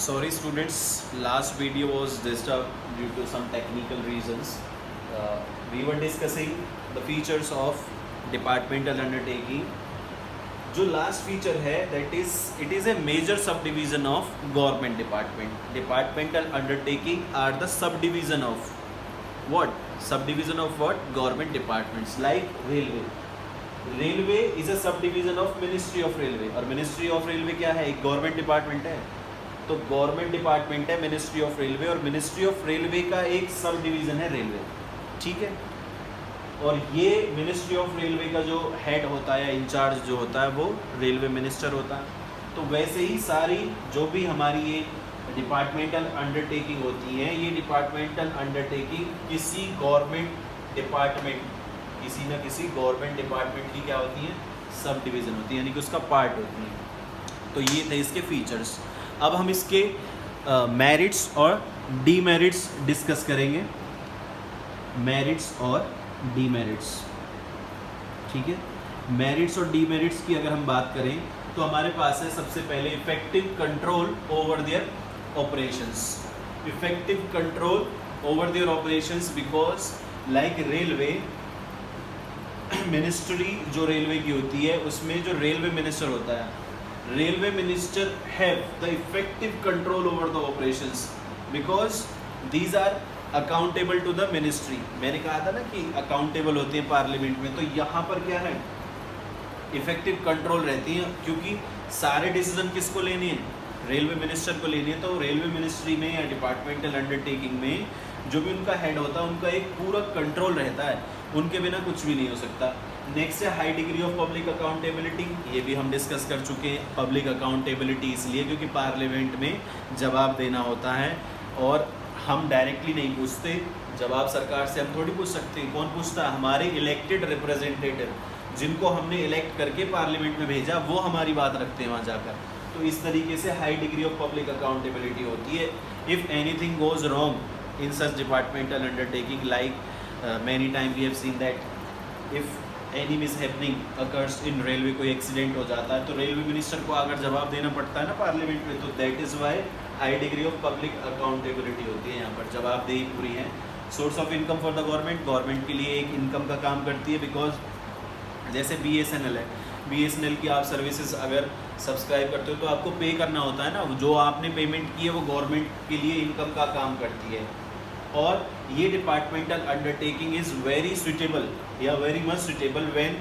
Sorry students, last video was disturbed due to some technical reasons. We were discussing the features of departmental undertaking. जो last feature है that is it is a major subdivision of government department. Departmental undertaking are the subdivision of what? Subdivision of what? Government departments like railway. Railway is a subdivision of Ministry of Railway. और Ministry of Railway क्या है? एक government department है. तो government department है ministry of railway, और ministry of railway का एक सब डिवीजन है रेलवे. ठीक है. और ये मिनिस्ट्री ऑफ रेलवे का जो हेड होता है, इंचार्ज जो होता है, वो रेलवे मिनिस्टर होता है. तो वैसे ही सारी जो भी हमारी ये डिपार्टमेंटल अंडरटेकिंग होती है, ये डिपार्टमेंटल अंडरटेकिंग किसी गवर्नमेंट डिपार्टमेंट, किसी न किसी गवर्नमेंट डिपार्टमेंट की क्या होती है? सब डिवीज़न होती है, यानी कि उसका पार्ट होती है. तो ये थे इसके फीचर्स. अब हम इसके मेरिट्स और डीमेरिट्स डिस्कस करेंगे. मेरिट्स और डीमेरिट्स. ठीक है. मेरिट्स और डीमेरिट्स की अगर हम बात करें तो हमारे पास है सबसे पहले effective control over their operations. Effective control over their operations because like railway ministry जो रेलवे की होती है, उसमें जो रेलवे मिनिस्टर होता है, railway minister have the effective control over the operations because these are accountable to the ministry. मैंने कहा था ना कि accountable होते हैं पार्लियामेंट में, तो यहाँ पर क्या है? इफेक्टिव कंट्रोल रहती है, क्योंकि सारे डिसीजन किसको लेने हैं? रेलवे मिनिस्टर को लेनी है. तो रेलवे मिनिस्ट्री में या डिपार्टमेंटल अंडरटेकिंग में जो भी उनका हेड होता है, उनका एक पूरा कंट्रोल रहता है, उनके बिना कुछ भी नहीं हो सकता. नेक्स्ट है high degree of public accountability. ये भी हम डिस्कस कर चुके हैं. पब्लिक अकाउंटेबिलिटी इसलिए क्योंकि पार्लियामेंट में जवाब देना होता है और हम डायरेक्टली नहीं पूछते. जवाब सरकार से हम थोड़ी पूछ सकते हैं. कौन पूछता है? हमारे इलेक्टेड रिप्रेजेंटेटिव, जिनको हमने इलेक्ट करके पार्लियामेंट में भेजा, वो हमारी बात रखते हैं वहाँ जाकर. तो इस तरीके से high degree of public accountability होती है. If anything goes wrong in such departmental undertaking, like many time we have seen that if any mishappening occurs in railway, कोई एक्सीडेंट हो जाता है तो रेलवे मिनिस्टर को अगर जवाब देना पड़ता है ना पार्लियामेंट में, तो that is why high degree of public accountability होती है. यहाँ पर जवाबदेही पूरी है. Source of income for the government, government के लिए एक इनकम का काम करती है. बिकॉज जैसे BSNL है, BSNL की आप सर्विसेज अगर सब्सक्राइब करते हो तो आपको पे करना होता है ना. जो आपने पेमेंट की है वो गवर्नमेंट के लिए इनकम का काम करती है. और ये departmental undertaking is very suitable या very much suitable when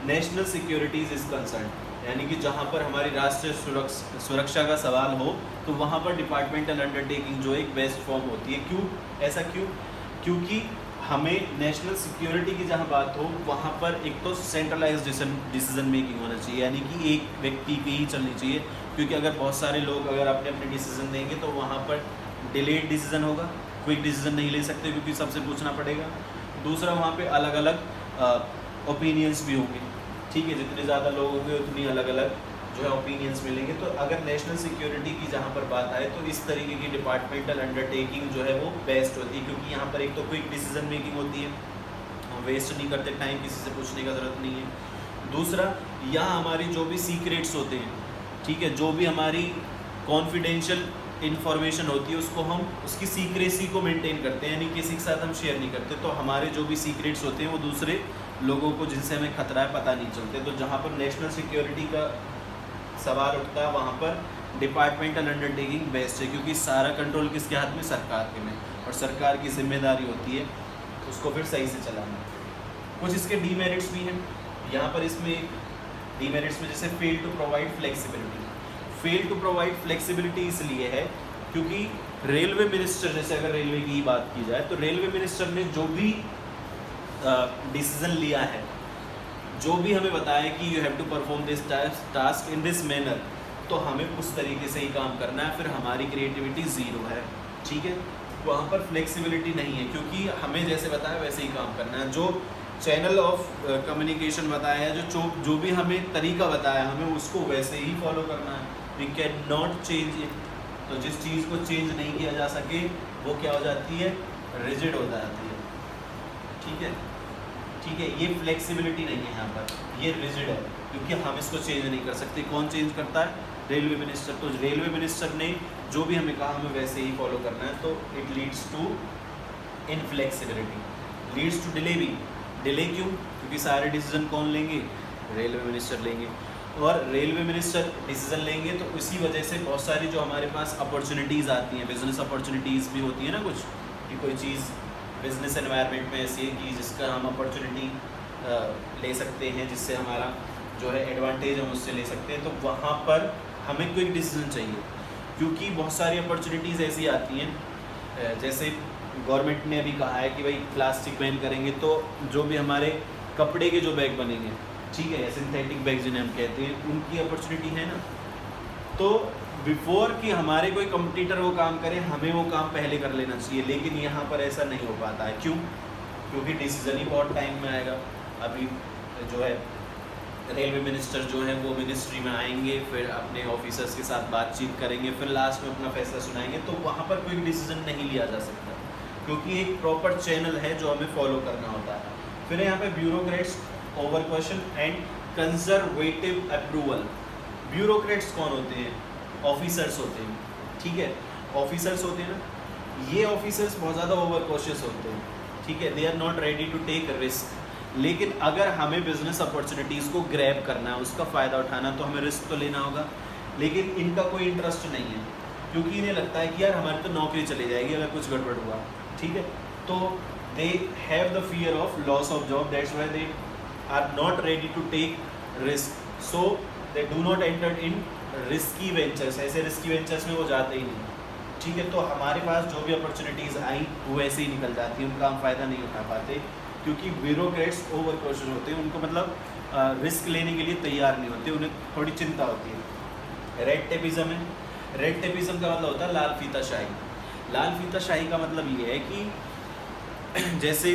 national securities is concern, यानी कि जहाँ पर हमारी राष्ट्रीय सुरक्षा का सवाल हो, तो वहाँ पर डिपार्टमेंटल अंडरटेकिंग जो एक बेस्ट फॉर्म होती है. क्यों ऐसा? क्योंकि हमें नेशनल सिक्योरिटी की जहाँ बात हो, वहाँ पर एक तो सेंट्रलाइज डिसीजन मेकिंग होना चाहिए, यानी कि एक व्यक्ति की ही चलनी चाहिए. क्योंकि अगर बहुत सारे लोग अगर अपने अपने डिसीजन देंगे तो वहाँ पर डिलेड डिसीजन होगा, क्विक डिसीजन नहीं ले सकते क्योंकि सबसे पूछना पड़ेगा. दूसरा, वहाँ पे अलग अलग ओपिनियंस भी होंगे. ठीक है. जितने ज़्यादा लोग होंगे उतनी अलग अलग जो है ओपिनियंस मिलेंगे. तो अगर नेशनल सिक्योरिटी की जहाँ पर बात आए तो इस तरीके की डिपार्टमेंटल अंडरटेकिंग जो है वो बेस्ट होती है, क्योंकि यहाँ पर एक तो क्विक डिसीजन मेकिंग होती है, हम वेस्ट नहीं करते टाइम, किसी से पूछने का ज़रूरत नहीं है. दूसरा, यहाँ हमारी जो भी सीक्रेट्स होते हैं, ठीक है, जो भी हमारी कॉन्फिडेंशियल इन्फॉर्मेशन होती है, उसको हम उसकी सीक्रेसी को मेंटेन करते हैं, यानी किसी के साथ हम शेयर नहीं करते. तो हमारे जो भी सीक्रेट्स होते हैं वो दूसरे लोगों को, जिनसे हमें खतरा है, पता नहीं चलते. तो जहाँ पर नेशनल सिक्योरिटी का सवाल उठता है वहाँ पर डिपार्टमेंटल अंडरटेकिंग बेस्ट है, क्योंकि सारा कंट्रोल किसके हाथ में? सरकार के में. और सरकार की जिम्मेदारी होती है उसको फिर सही से चलाना. कुछ इसके डीमेरिट्स भी हैं यहाँ पर. इसमें डीमेरिट्स में जैसे fail to provide flexibility. Fail to provide flexibility इसलिए है क्योंकि रेलवे मिनिस्टर, जैसे अगर रेलवे की बात की जाए तो रेलवे मिनिस्टर ने जो भी डिसीजन लिया है, जो भी हमें बताया कि you have to perform this task in this manner, तो हमें उस तरीके से ही काम करना है. फिर हमारी क्रिएटिविटी ज़ीरो है. ठीक है. वहाँ पर फ्लेक्सिबिलिटी नहीं है, क्योंकि हमें जैसे बताया वैसे ही काम करना है. जो चैनल ऑफ कम्युनिकेशन बताया है, जो भी हमें तरीका बताया, हमें उसको वैसे ही फॉलो करना है. We can not change it. तो जिस चीज़ को चेंज नहीं किया जा सके वो क्या हो जाती है? रिजिड हो जाती है. ठीक है. ठीक है. ये फ्लेक्सिबिलिटी नहीं है यहाँ पर, ये रिजिड है, क्योंकि हम इसको चेंज नहीं कर सकते. कौन चेंज करता है? रेलवे मिनिस्टर, तो रेलवे मिनिस्टर ने जो भी हमें कहा हमें वैसे ही फॉलो करना है, तो it leads to inflexibility, leads to delay भी। डिले क्यों? क्योंकि सारे डिसीजन कौन लेंगे? रेलवे मिनिस्टर लेंगे, और रेलवे मिनिस्टर डिसीजन लेंगे तो इसी वजह से बहुत सारी जो हमारे पास अपॉर्चुनिटीज़ आती हैं, बिजनेस अपॉर्चुनिटीज़ भी होती है ना कुछ, कि कोई चीज़ बिजनेस एनवायरनमेंट में ऐसी है कि जिसका हम अपॉर्चुनिटी ले सकते हैं, जिससे हमारा जो है एडवांटेज हम उससे ले सकते हैं, तो वहाँ पर हमें कोई डिसीजन चाहिए, क्योंकि बहुत सारी अपॉर्चुनिटीज़ ऐसी आती हैं। जैसे गवर्नमेंट ने अभी कहा है कि भाई प्लास्टिक बैन करेंगे, तो जो भी हमारे कपड़े के जो बैग बनेंगे, ठीक है, सिंथेटिक बैग जिन्हें हम कहते हैं, उनकी अपॉर्चुनिटी है ना। तो बिफोर कि हमारे कोई कंपटीटर वो काम करे, हमें वो काम पहले कर लेना चाहिए, लेकिन यहाँ पर ऐसा नहीं हो पाता है। क्यों? क्योंकि डिसीजन ही बहुत टाइम में आएगा। अभी जो है रेलवे मिनिस्टर जो है वो मिनिस्ट्री में आएंगे, फिर अपने ऑफिसर्स के साथ बातचीत करेंगे, फिर लास्ट में अपना फैसला सुनाएंगे, तो वहाँ पर कोई डिसीजन नहीं लिया जा सकता, क्योंकि एक प्रॉपर चैनल है जो हमें फॉलो करना होता है। फिर यहाँ पे bureaucrats, over question and conservative approval. Bureaucrats कौन होते हैं? ऑफिसर्स होते हैं, ठीक है, ऑफिसर्स होते हैं ना। ये ऑफिसर्स बहुत ज़्यादा ओवर कॉशियस होते हैं, ठीक है, they are not ready to take risk. लेकिन अगर हमें बिजनेस अपॉर्चुनिटीज़ को ग्रैब करना है, उसका फ़ायदा उठाना, तो हमें रिस्क तो लेना होगा। लेकिन इनका कोई इंटरेस्ट नहीं है, क्योंकि इन्हें लगता है कि यार हमारी तो नौकरी चली जाएगी अगर कुछ गड़बड़ हुआ, ठीक है। तो they have the fear of loss of job, that's why they are not ready to take risk, so they do not enter in risky ventures. ऐसे रिस्की वेंचर्स में वो जाते ही नहीं, ठीक है। तो हमारे पास जो भी अपॉर्चुनिटीज़ आई वो ऐसे ही निकल जाती हैं, उनका हम फ़ायदा नहीं उठा पाते, क्योंकि ब्यूरोक्रेट्स ओवर कॉशियस होते हैं, उनको मतलब रिस्क लेने के लिए तैयार नहीं होते, उन्हें थोड़ी चिंता होती है। रेड टेपिज्म है। रेड टेपिज्म का मतलब होता है लाल फीताशाही। लाल फीताशाही का मतलब ये है कि जैसे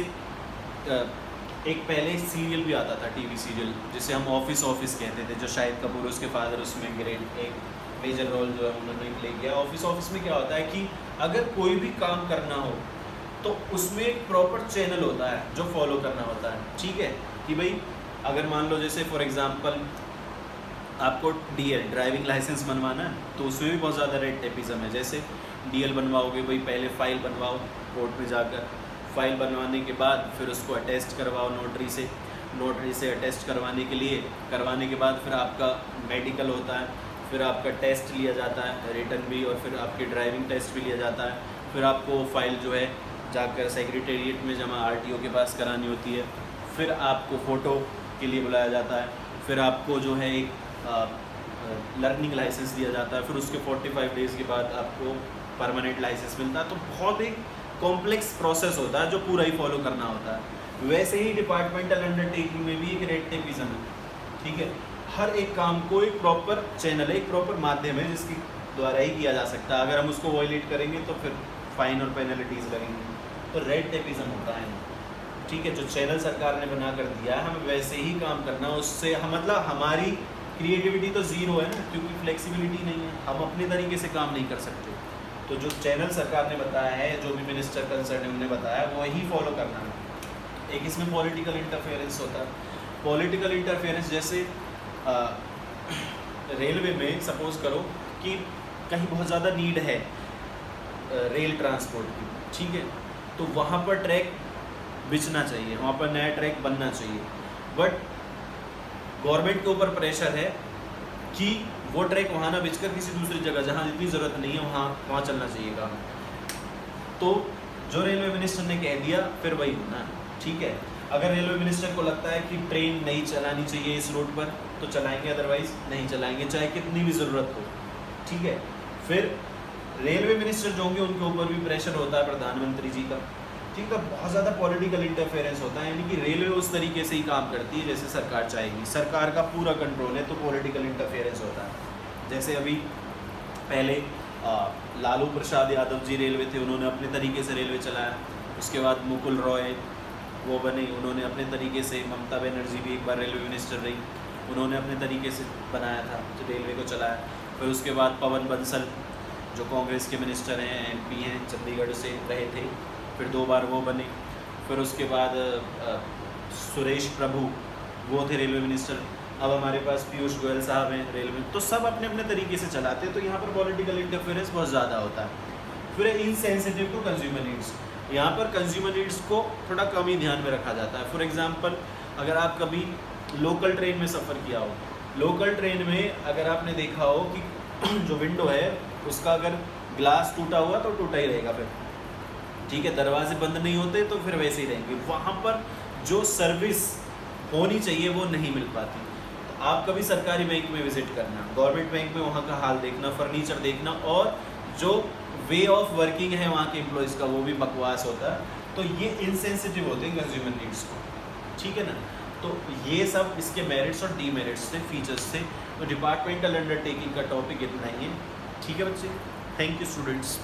एक पहले सीरियल भी आता था, टीवी सीरियल, जिसे हम ऑफिस कहते थे, जो शाहिद कपूर उसके फादर उसमें ग्रेट एक मेजर रोल जो है उन्होंने प्ले किया। ऑफिस में क्या होता है कि अगर कोई भी काम करना हो तो उसमें एक प्रॉपर चैनल होता है जो फॉलो करना होता है, ठीक है। कि भाई अगर मान लो जैसे फॉर एग्जांपल आपको डीएल ड्राइविंग लाइसेंस बनवाना है, तो उसमें भी बहुत ज़्यादा रेड टेपिज्म है। जैसे डीएल बनवाओगे, भाई पहले फ़ाइल बनवाओ कोर्ट में जाकर, फ़ाइल बनवाने के बाद फिर उसको अटेस्ट करवाओ नोटरी से अटेस्ट करवाने के बाद फिर आपका मेडिकल होता है, फिर आपका टेस्ट लिया जाता है रिटन भी, और फिर आपके ड्राइविंग टेस्ट भी लिया जाता है। फिर आपको फ़ाइल जो है जाकर सेक्रेटेरिएट में जमा आरटीओ के पास करानी होती है। फिर आपको फ़ोटो के लिए बुलाया जाता है। फिर आपको जो है एक लर्निंग लाइसेंस दिया जाता है। फिर उसके 45 डेज़ के बाद आपको परमानेंट लाइसेंस मिलता है। तो बहुत एक कॉम्प्लेक्स प्रोसेस होता है जो पूरा ही फॉलो करना होता है। वैसे ही डिपार्टमेंटल अंडरटेकिंग में भी एक रेड टेपिज्म है, ठीक है। हर एक काम को एक प्रॉपर चैनल है, एक प्रॉपर माध्यम है जिसके द्वारा ही किया जा सकता है। अगर हम उसको वायलेट करेंगे तो फिर फाइन और पेनल्टीज़ लगेंगी। तो रेड टेपिज्म होता है, ठीक है। जो चैनल सरकार ने बना कर दिया है, हमें वैसे ही काम करना, उससे हम मतलब हमारी क्रिएटिविटी तो ज़ीरो है ना, क्योंकि फ्लेक्सिबिलिटी नहीं है, हम अपने तरीके से काम नहीं कर सकते। तो जो चैनल सरकार ने बताया है, जो भी मिनिस्टर कंसर्न है उन्होंने बताया, वही फॉलो करना है। एक इसमें पॉलिटिकल इंटरफेरेंस होता है। पॉलिटिकल इंटरफेरेंस जैसे रेलवे में सपोज़ करो कि कहीं बहुत ज़्यादा नीड है रेल ट्रांसपोर्ट की, ठीक है, तो वहाँ पर ट्रैक बिछना चाहिए, वहाँ पर नया ट्रैक बनना चाहिए। बट गवर्नमेंट के ऊपर प्रेशर है कि वो ट्रैक वहाँ ना बिछकर किसी दूसरी जगह जहाँ जितनी ज़रूरत नहीं है वहाँ चलना चाहिए काम। तो जो रेलवे मिनिस्टर ने कह दिया फिर वही होना, ठीक है। अगर रेलवे मिनिस्टर को लगता है कि ट्रेन नहीं चलानी चाहिए इस रूट पर तो चलाएंगे, अदरवाइज़ नहीं चलाएंगे, चाहे कितनी भी ज़रूरत हो, ठीक है। फिर रेलवे मिनिस्टर जो होंगे उनके ऊपर भी प्रेशर होता है प्रधानमंत्री जी का, ठीक है। बहुत ज़्यादा पॉलिटिकल इंटरफेरेंस होता है, यानी कि रेलवे उस तरीके से ही काम करती है जैसे सरकार चाहेगी, सरकार का पूरा कंट्रोल है, तो पॉलिटिकल इंटरफेरेंस होता है। जैसे अभी पहले लालू प्रसाद यादव जी रेलवे थे, उन्होंने अपने तरीके से रेलवे चलाया। उसके बाद मुकुल रॉय वो बने, उन्होंने अपने तरीके से, ममता बनर्जी भी एक बार रेलवे मिनिस्टर रही, उन्होंने अपने तरीके से बनाया था जो रेलवे को चलाया। फिर उसके बाद पवन बंसल जो कांग्रेस के मिनिस्टर हैं, एमपी हैं, चंडीगढ़ से रहे थे, फिर 2 बार वो बने। फिर उसके बाद सुरेश प्रभु वो थे रेलवे मिनिस्टर, अब हमारे पास पीयूष गोयल साहब हैं रेलवे, तो सब अपने अपने तरीके से चलाते हैं, तो यहाँ पर पॉलिटिकल इंटरफेरेंस बहुत ज़्यादा होता है। फिर इनसेंसिटिव टू कंज्यूमर नीड्स, यहाँ पर कंज्यूमर नीड्स को थोड़ा कम ही ध्यान में रखा जाता है। फॉर एग्जांपल अगर आप कभी लोकल ट्रेन में सफ़र किया हो, लोकल ट्रेन में अगर आपने देखा हो कि जो विंडो है उसका अगर ग्लास टूटा हुआ तो टूटा ही रहेगा फिर, ठीक है, दरवाजे बंद नहीं होते तो फिर वैसे ही रहेंगे। वहाँ पर जो सर्विस होनी चाहिए वो नहीं मिल पाती। तो आप कभी सरकारी बैंक में विजिट करना, गवर्नमेंट बैंक में वहाँ का हाल देखना, फर्नीचर देखना, और जो वे ऑफ वर्किंग है वहाँ के एम्प्लॉयज़ का वो भी बकवास होता है। तो ये इनसेंसिटिव होते हैं कंज्यूमर नीड्स को, ठीक है ना। तो ये सब इसके मेरिट्स और डीमेरिट्स थे, फीचर्स थे। तो डिपार्टमेंटल अंडरटेकिंग का टॉपिक इतना ही है, ठीक है बच्चे। Thank you students.